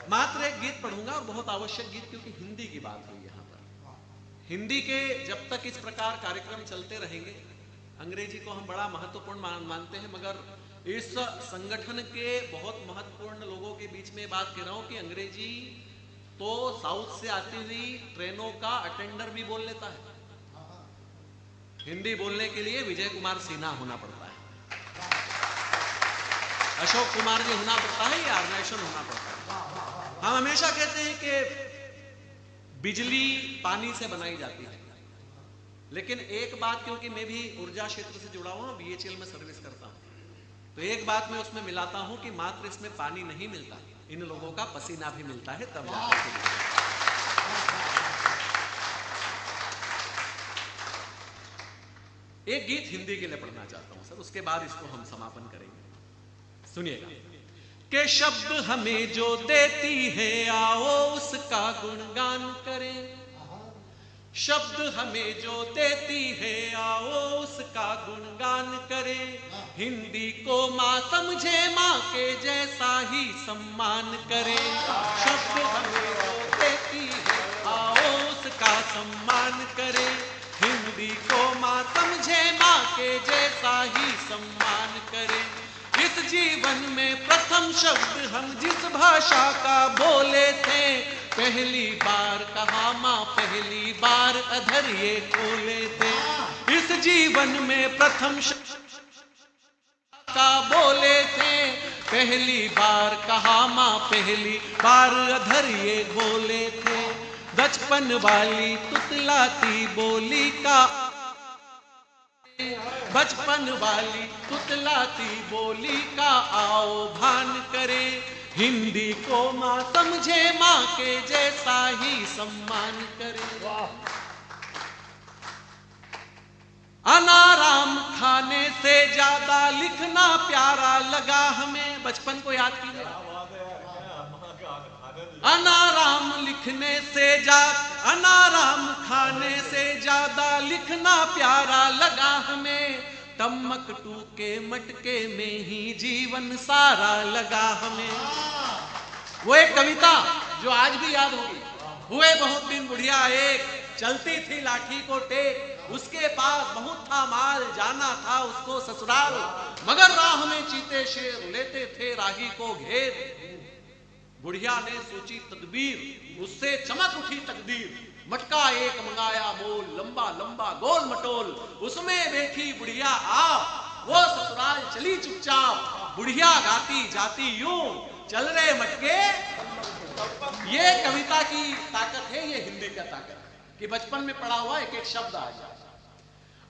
मात्र एक गीत पढ़ूंगा और बहुत आवश्यक गीत, क्योंकि हिंदी की बात हुई यहाँ पर। हिंदी के जब तक इस प्रकार कार्यक्रम चलते रहेंगे, अंग्रेजी को हम बड़ा महत्वपूर्ण मानते हैं, मगर इस संगठन के बहुत महत्वपूर्ण लोगों के बीच में बात कह रहा हूं कि अंग्रेजी तो साउथ से आती हुई ट्रेनों का अटेंडर भी बोल लेता है। हिंदी बोलने के लिए विजय कुमार सिन्हा होना पड़ता है, अशोक कुमार जी होना पड़ता है, या अर्नेशन होना पड़ता है। हम हमेशा कहते हैं कि बिजली पानी से बनाई जाती है, लेकिन एक बात, क्योंकि मैं भी ऊर्जा क्षेत्र से जुड़ा हुआ, बीएचईएल में सर्विस करता हूं, तो एक बात मैं उसमें मिलाता हूं कि मात्र इसमें पानी नहीं मिलता, इन लोगों का पसीना भी मिलता है, तब जाकर। एक गीत हिंदी के लिए पढ़ना चाहता हूं सर, उसके बाद इसको हम समापन करेंगे। सुनिएगा। के शब्द हमें जो देती है आओ उसका गुणगान करें, शब्द हमें जो देती है आओ उसका गुणगान करें, हिंदी को माँ समझे माँ के जैसा ही सम्मान करें, शब्द हमें जो देती है आओ उसका सम्मान करें, हिंदी को माँ समझे माँ के जैसा ही सम्मान करें। इस जीवन में प्रथम शब्द हम जिस भाषा का बोले थे, पहली बार कहा माँ पहली बार अधर ये खोले थे। इस जीवन में प्रथम शब्द का बोले थे, पहली बार कहा माँ पहली बार अधर ये खोले थे। बचपन वाली तुतलाती बोली का, बचपन वाली तुतलाती बोली का आओ भान करें, हिंदी को माँ समझे माँ के जैसा ही सम्मान करें। अनाराम खाने से ज्यादा लिखना प्यारा लगा हमें, बचपन को याद कीजिए। अनाराम लिखने से अनाराम खाने से ज्यादा लिखना प्यारा लगा हमें, टमक टूके मटके में ही जीवन सारा लगा हमें। वो एक कविता जो आज भी याद होगी। हुए बहुत दिन बुढ़िया एक, चलती थी लाठी को टेक, उसके पास बहुत था माल, जाना था उसको ससुराल, मगर राह में चीते शेर लेते थे राही को घेर। बुढ़िया ने सोची तदबीर, उससे चमक उठी तकदीर, मटका एक मंगाया मोल, लंबा लंबा गोल मटोल, उसमें देखी बुढ़िया आप, वो ससुराल चली चुपचाप, बुढ़िया गाती जाती यूं, चल रहे मटके। ये कविता की ताकत है, ये हिंदी का ताकत है कि बचपन में पढ़ा हुआ एक एक शब्द आ जाए।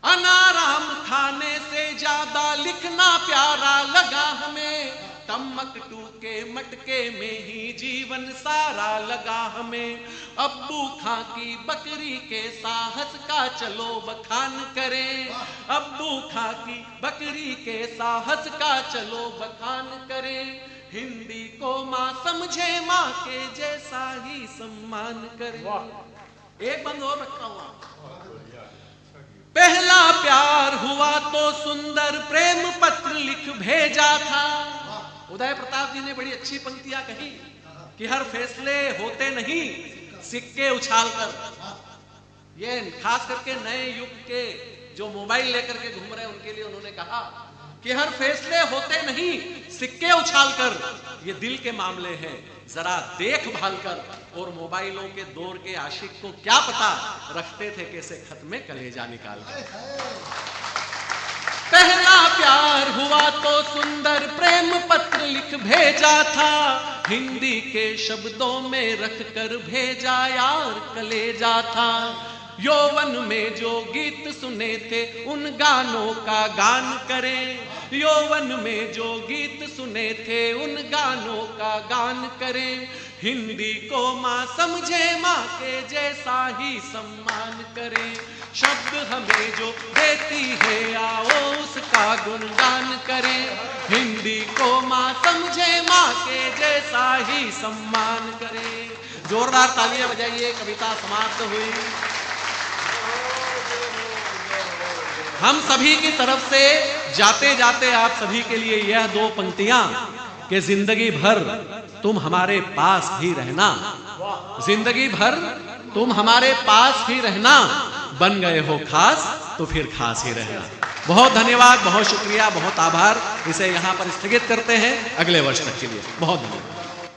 अनाराम खाने से ज्यादा लिखना प्यारा लगा हमें, टमक टूके मटके में ही जीवन सारा लगा हमें। अब्बू खां की बकरी के साहस का चलो बखान करें, अब्बू खां की बकरी के साहस का चलो बखान करें, हिंदी को माँ समझे माँ के जैसा ही सम्मान करें। एक बंद और रखता हूं। पहला प्यार हुआ तो सुंदर प्रेम पत्र लिख भेजा था। उदय प्रताप जी ने बड़ी अच्छी पंक्तियां कही कि हर फैसले होते नहीं सिक्के उछाल कर। ये खास करके नए युग के जो मोबाइल लेकर के घूम रहे हैं उनके लिए उन्होंने कहा कि हर फैसले होते नहीं सिक्के उछाल कर, ये दिल के मामले हैं जरा देखभाल कर। और मोबाइलों के दौर के आशिक को क्या पता रखते थे कैसे खत में कलेजा निकाल कर। पहला प्यार हुआ तो सुंदर प्रेम पत्र लिख भेजा था, हिंदी के शब्दों में रख कर भेजा यार कलेजा था। यौवन में जो गीत सुने थे उन गानों का गान करें, यौवन में जो गीत सुने थे उन गानों का गान करें, हिंदी को माँ समझे माँ के जैसा ही सम्मान करें। शब्द हमें जो देती है आओ उसका गुणगान करें, हिंदी को माँ समझे माँ के जैसा ही सम्मान करें। जोरदार तालियां बजाइए। कविता समाप्त हुई। हम सभी की तरफ से जाते जाते आप सभी के लिए यह दो पंक्तियां कि जिंदगी भर तुम हमारे पास ही रहना, जिंदगी भर तुम हमारे पास ही रहना, बन गए हो खास तो फिर खास ही रहना। बहुत धन्यवाद, बहुत शुक्रिया, बहुत आभार। इसे यहाँ पर स्थगित करते हैं अगले वर्ष तक के लिए। बहुत धन्यवाद।